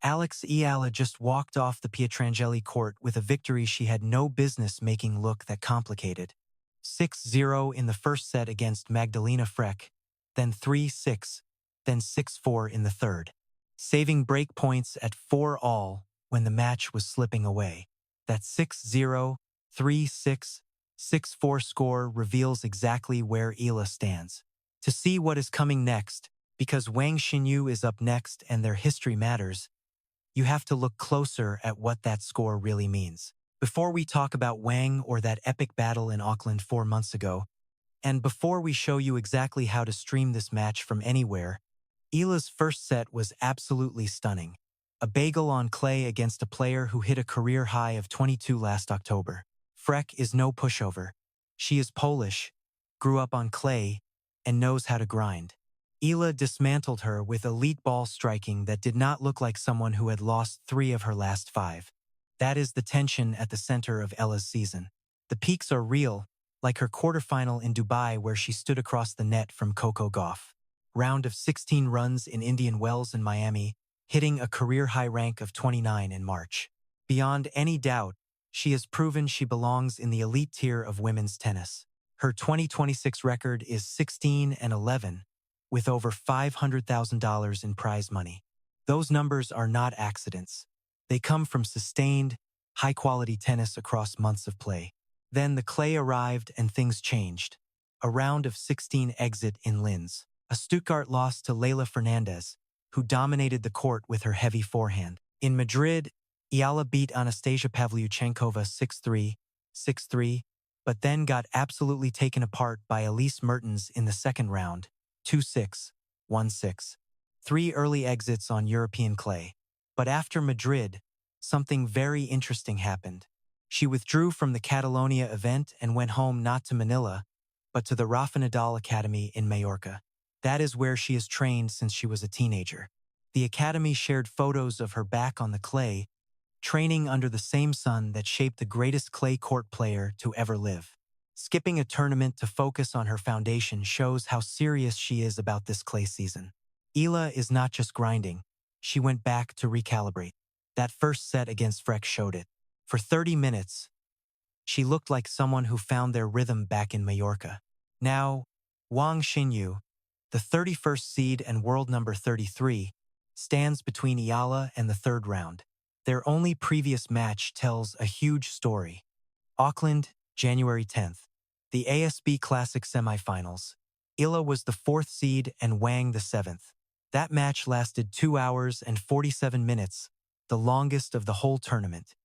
Eala just walked off the Pietrangeli court with a victory she had no business making look that complicated. 6-0 in the first set against Magdalena Frech, then 3-6, then 6-4 in the third, saving break points at 4-all when the match was slipping away. That 6-0, 3-6, 6-4 score reveals exactly where Eala stands. To see what is coming next, because Wang Xinyu is up next and their history matters, you have to look closer at what that score really means. Before we talk about Wang or that epic battle in Auckland 4 months ago, and before we show you exactly how to stream this match from anywhere, Eala's first set was absolutely stunning. A bagel on clay against a player who hit a career high of 22 last October. Frech is no pushover. She is Polish, grew up on clay, and knows how to grind. Eala dismantled her with elite ball striking that did not look like someone who had lost 3 of her last 5. That is the tension at the center of Eala's season. The peaks are real, like her quarterfinal in Dubai where she stood across the net from Coco Gauff. Round of 16 runs in Indian Wells and Miami, hitting a career-high rank of 29 in March. Beyond any doubt, she has proven she belongs in the elite tier of women's tennis. Her 2026 record is 16-11, with over $500,000 in prize money. Those numbers are not accidents. They come from sustained, high-quality tennis across months of play. Then the clay arrived and things changed. A round of 16 exit in Linz. A Stuttgart loss to Leylah Fernandez, who dominated the court with her heavy forehand. In Madrid, Eala beat Anastasia Pavlyuchenkova 6-3, 6-3, but then got absolutely taken apart by Elise Mertens in the second round, 2-6, 1-6. 3 early exits on European clay. But after Madrid, something very interesting happened. She withdrew from the Catalonia event and went home not to Manila, but to the Rafa Nadal Academy in Mallorca. That is where she has trained since she was a teenager. The academy shared photos of her back on the clay, training under the same sun that shaped the greatest clay court player to ever live. Skipping a tournament to focus on her foundation shows how serious she is about this clay season. Eala is not just grinding. She went back to recalibrate. That first set against Frech showed it. For 30 minutes, she looked like someone who found their rhythm back in Mallorca. Now, Wang Xinyu, the 31st seed and world number 33, stands between Eala and the third round. Their only previous match tells a huge story. Auckland, January 10th. The ASB Classic semifinals. Eala was the 4th seed and Wang the 7th. That match lasted 2 hours and 47 minutes, the longest of the whole tournament.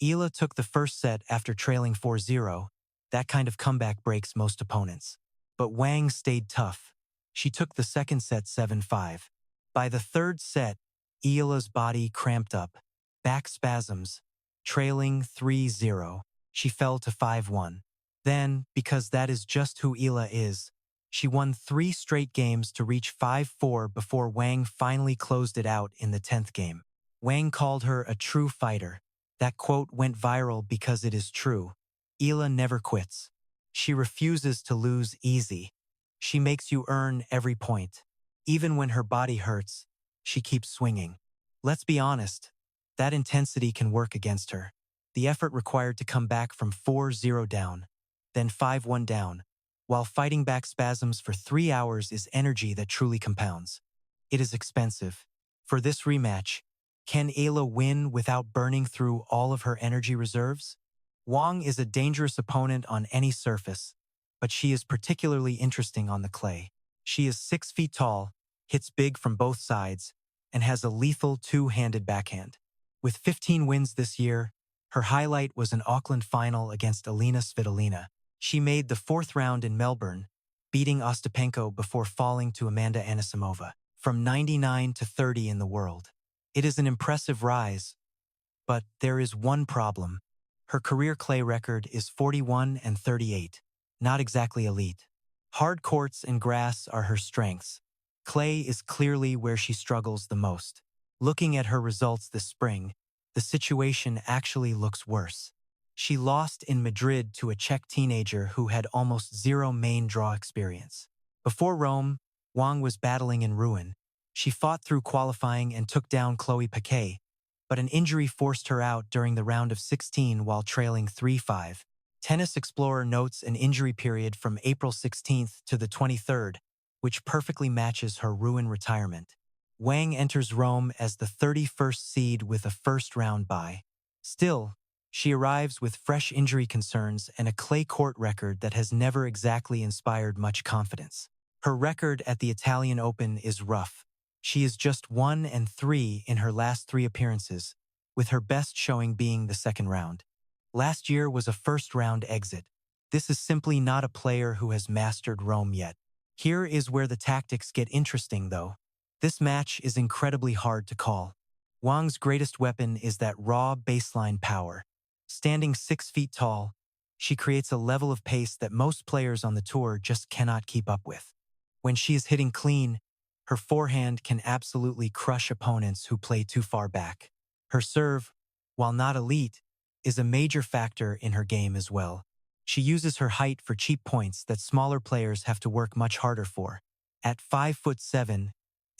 Eala took the first set after trailing 4-0. That kind of comeback breaks most opponents. But Wang stayed tough. She took the second set 7-5. By the third set, Eala's body cramped up. Back spasms. Trailing 3-0. She fell to 5-1. Then, because that is just who Eala is, she won 3 straight games to reach 5-4 before Wang finally closed it out in the 10th game. Wang called her a true fighter. That quote went viral because it is true. Eala never quits. She refuses to lose easy. She makes you earn every point. Even when her body hurts, she keeps swinging. Let's be honest, that intensity can work against her. The effort required to come back from 4-0 down, then 5-1 down, while fighting back spasms for 3 hours is energy that truly compounds. It is expensive. For this rematch, can Eala win without burning through all of her energy reserves? Wang is a dangerous opponent on any surface, but she is particularly interesting on the clay. She is 6 feet tall, hits big from both sides, and has a lethal 2-handed backhand. With 15 wins this year, her highlight was an Auckland final against Elena Svitolina. She made the 4th round in Melbourne, beating Ostapenko before falling to Amanda Anisimova, from 99 to 30 in the world. It is an impressive rise, but there is one problem. Her career clay record is 41-38, not exactly elite. Hard courts and grass are her strengths. Clay is clearly where she struggles the most. Looking at her results this spring, the situation actually looks worse. She lost in Madrid to a Czech teenager who had almost 0 main draw experience. Before Rome, Wang was battling in ruin. She fought through qualifying and took down Chloe Paquet, but an injury forced her out during the round of 16 while trailing 3-5. Tennis Explorer notes an injury period from April 16th to the 23rd, which perfectly matches her ruined retirement. Wang enters Rome as the 31st seed with a first-round bye. Still, she arrives with fresh injury concerns and a clay court record that has never exactly inspired much confidence. Her record at the Italian Open is rough. She is just 1-3 in her last 3 appearances, with her best showing being the second round. Last year was a first-round exit. This is simply not a player who has mastered Rome yet. Here is where the tactics get interesting, though. This match is incredibly hard to call. Wang's greatest weapon is that raw baseline power. Standing 6 feet tall, she creates a level of pace that most players on the tour just cannot keep up with. When she is hitting clean, her forehand can absolutely crush opponents who play too far back. Her serve, while not elite, is a major factor in her game as well. She uses her height for cheap points that smaller players have to work much harder for. At 5'7",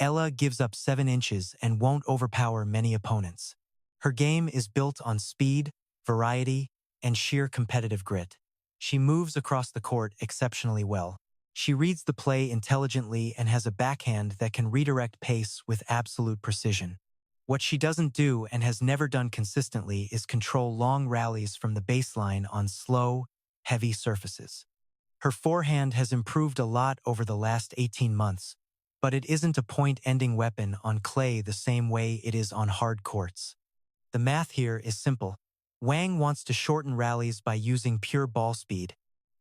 Eala gives up 7 inches and won't overpower many opponents. Her game is built on speed, variety, and sheer competitive grit. She moves across the court exceptionally well. She reads the play intelligently and has a backhand that can redirect pace with absolute precision. What she doesn't do and has never done consistently is control long rallies from the baseline on slow, heavy surfaces. Her forehand has improved a lot over the last 18 months, but it isn't a point-ending weapon on clay the same way it is on hard courts. The math here is simple. Wang wants to shorten rallies by using pure ball speed,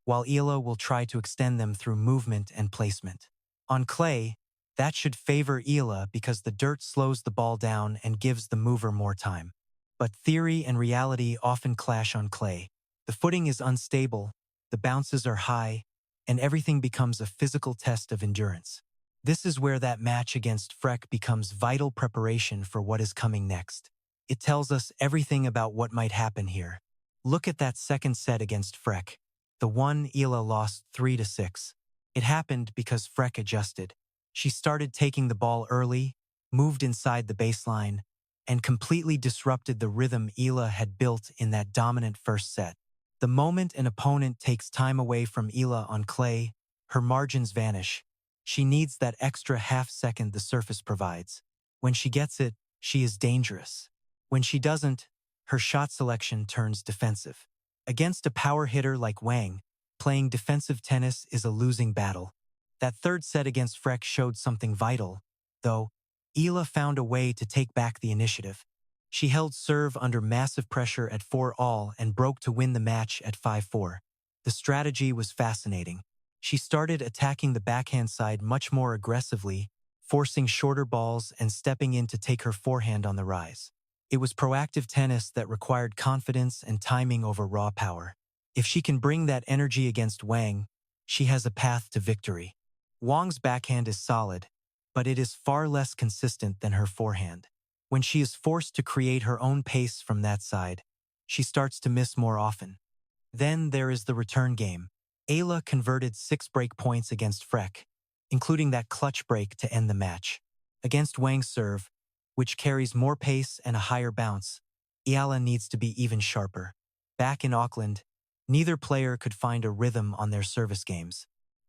while Eala will try to extend them through movement and placement. On clay, that should favor Eala because the dirt slows the ball down and gives the mover more time. But theory and reality often clash on clay. The footing is unstable, the bounces are high, and everything becomes a physical test of endurance. This is where that match against Frech becomes vital preparation for what is coming next. It tells us everything about what might happen here. Look at that second set against Frech. The one Eala lost 3-6. It happened because Frech adjusted. She started taking the ball early, moved inside the baseline, and completely disrupted the rhythm Eala had built in that dominant first set. The moment an opponent takes time away from Eala on clay, her margins vanish. She needs that extra half-second the surface provides. When she gets it, she is dangerous. When she doesn't, her shot selection turns defensive. Against a power hitter like Wang, playing defensive tennis is a losing battle. That third set against Frech showed something vital, though. Eala found a way to take back the initiative. She held serve under massive pressure at 4-all and broke to win the match at 5-4. The strategy was fascinating. She started attacking the backhand side much more aggressively, forcing shorter balls and stepping in to take her forehand on the rise. It was proactive tennis that required confidence and timing over raw power. If she can bring that energy against Wang, she has a path to victory. Wang's backhand is solid, but it is far less consistent than her forehand. When she is forced to create her own pace from that side, she starts to miss more often. Then there is the return game. Eala converted 6 break points against Frech, including that clutch break to end the match. Against Wang's serve, which carries more pace and a higher bounce, Eala needs to be even sharper. Back in Auckland, neither player could find a rhythm on their service games.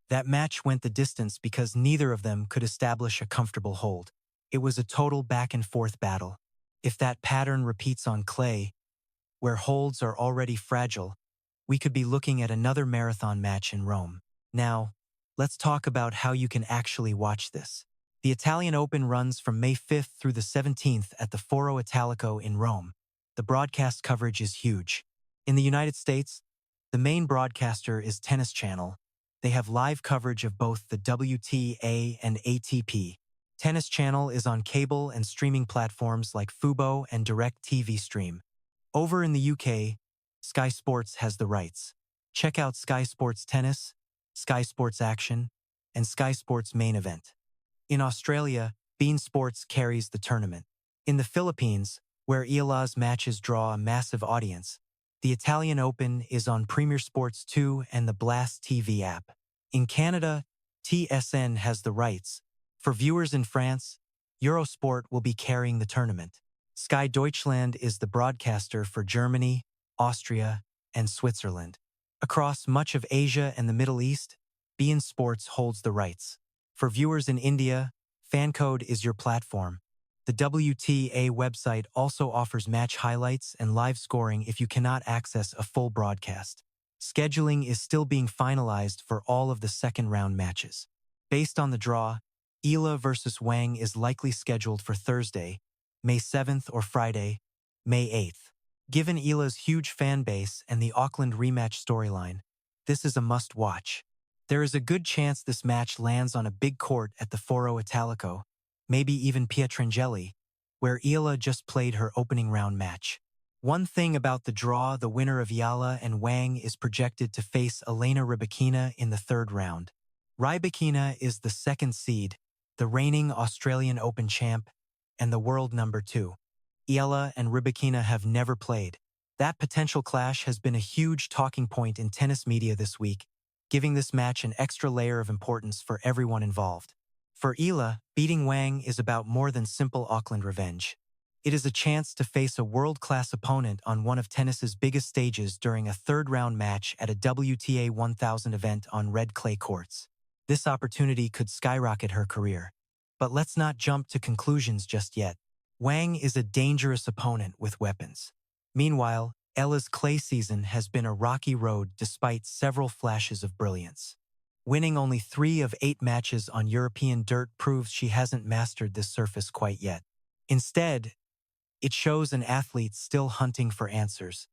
That match went the distance because neither of them could establish a comfortable hold. It was a total back-and-forth battle. If that pattern repeats on clay, where holds are already fragile, we could be looking at another marathon match in Rome. Now, let's talk about how you can actually watch this. The Italian Open runs from May 5th through the 17th at the Foro Italico in Rome. The broadcast coverage is huge. In the United States, the main broadcaster is Tennis Channel. They have live coverage of both the WTA and ATP. Tennis Channel is on cable and streaming platforms like Fubo and DirecTV Stream. Over in the UK, Sky Sports has the rights. Check out Sky Sports Tennis, Sky Sports Action, and Sky Sports Main Event. In Australia, beIN Sports carries the tournament. In the Philippines, where Eala's matches draw a massive audience, the Italian Open is on Premier Sports 2 and the Blast TV app. In Canada, TSN has the rights. For viewers in France, Eurosport will be carrying the tournament. Sky Deutschland is the broadcaster for Germany, Austria, and Switzerland. Across much of Asia and the Middle East, beIN Sports holds the rights. For viewers in India, FanCode is your platform. The WTA website also offers match highlights and live scoring if you cannot access a full broadcast. Scheduling is still being finalized for all of the second-round matches. Based on the draw, Eala versus Wang is likely scheduled for Thursday, May 7th or Friday, May 8th. Given Eala's huge fan base and the Auckland rematch storyline, this is a must-watch. There is a good chance this match lands on a big court at the Foro Italico, maybe even Pietrangeli, where Eala just played her opening round match. One thing about the draw, the winner of Eala and Wang is projected to face Elena Rybakina in the third round. Rybakina is the second seed, the reigning Australian Open champ, and the world number 2. Eala and Rybakina have never played. That potential clash has been a huge talking point in tennis media this week, giving this match an extra layer of importance for everyone involved. For Eala, beating Wang is about more than simple Auckland revenge. It is a chance to face a world-class opponent on one of tennis's biggest stages during a third-round match at a WTA 1000 event on red clay courts. This opportunity could skyrocket her career. But let's not jump to conclusions just yet. Wang is a dangerous opponent with weapons. Meanwhile, Eala's clay season has been a rocky road despite several flashes of brilliance. Winning only 3 of 8 matches on European dirt proves she hasn't mastered this surface quite yet. Instead, it shows an athlete still hunting for answers,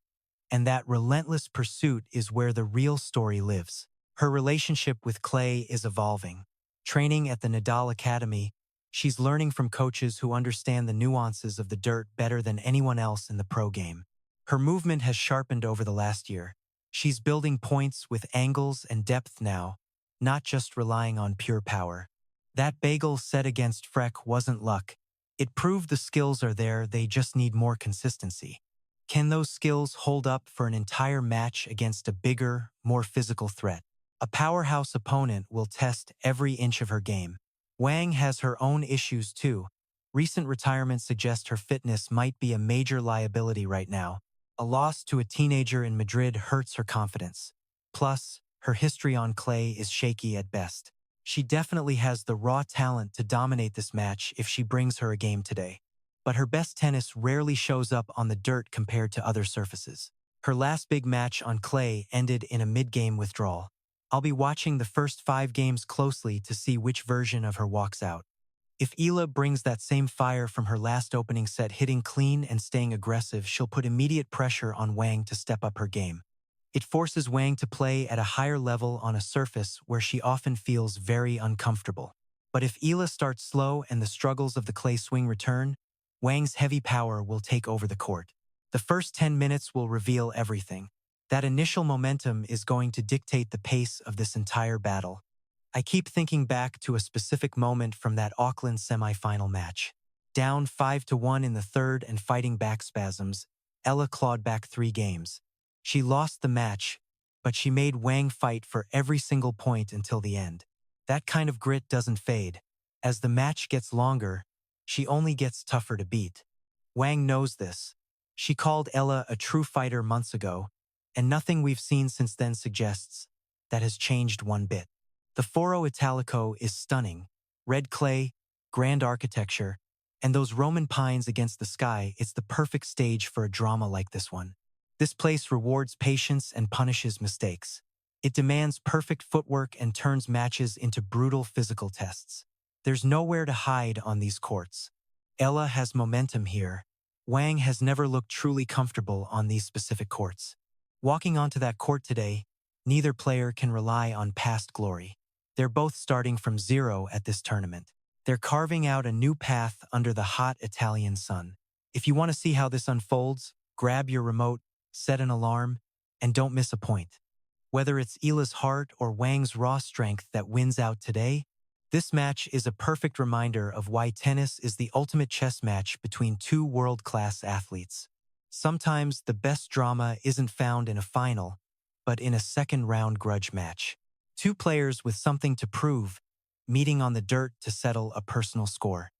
and that relentless pursuit is where the real story lives. Her relationship with clay is evolving. Training at the Nadal Academy, she's learning from coaches who understand the nuances of the dirt better than anyone else in the pro game. Her movement has sharpened over the last year. She's building points with angles and depth now, not just relying on pure power. That bagel set against Frech wasn't luck. It proved the skills are there, they just need more consistency. Can those skills hold up for an entire match against a bigger, more physical threat? A powerhouse opponent will test every inch of her game. Wang has her own issues too. Recent retirements suggest her fitness might be a major liability right now. A loss to a teenager in Madrid hurts her confidence. Plus, her history on clay is shaky at best. She definitely has the raw talent to dominate this match if she brings her a game today. But her best tennis rarely shows up on the dirt compared to other surfaces. Her last big match on clay ended in a mid-game withdrawal. I'll be watching the first 5 games closely to see which version of her walks out. If Eala brings that same fire from her last opening set, hitting clean and staying aggressive, she'll put immediate pressure on Wang to step up her game. It forces Wang to play at a higher level on a surface where she often feels very uncomfortable. But if Eala starts slow and the struggles of the clay swing return, Wang's heavy power will take over the court. The first 10 minutes will reveal everything. That initial momentum is going to dictate the pace of this entire battle. I keep thinking back to a specific moment from that Auckland semi-final match. Down 5-1 in the third and fighting back spasms, Eala clawed back 3 games. She lost the match, but she made Wang fight for every single point until the end. That kind of grit doesn't fade. As the match gets longer, she only gets tougher to beat. Wang knows this. She called Eala a true fighter months ago, and nothing we've seen since then suggests that has changed one bit. The Foro Italico is stunning. Red clay, grand architecture, and those Roman pines against the sky, it's the perfect stage for a drama like this one. This place rewards patience and punishes mistakes. It demands perfect footwork and turns matches into brutal physical tests. There's nowhere to hide on these courts. Eala has momentum here. Wang has never looked truly comfortable on these specific courts. Walking onto that court today, neither player can rely on past glory. They're both starting from 0 at this tournament. They're carving out a new path under the hot Italian sun. If you want to see how this unfolds, grab your remote, set an alarm, and don't miss a point. Whether it's Eala's heart or Wang's raw strength that wins out today, this match is a perfect reminder of why tennis is the ultimate chess match between 2 world-class athletes. Sometimes the best drama isn't found in a final, but in a second-round grudge match. 2 players with something to prove, meeting on the dirt to settle a personal score.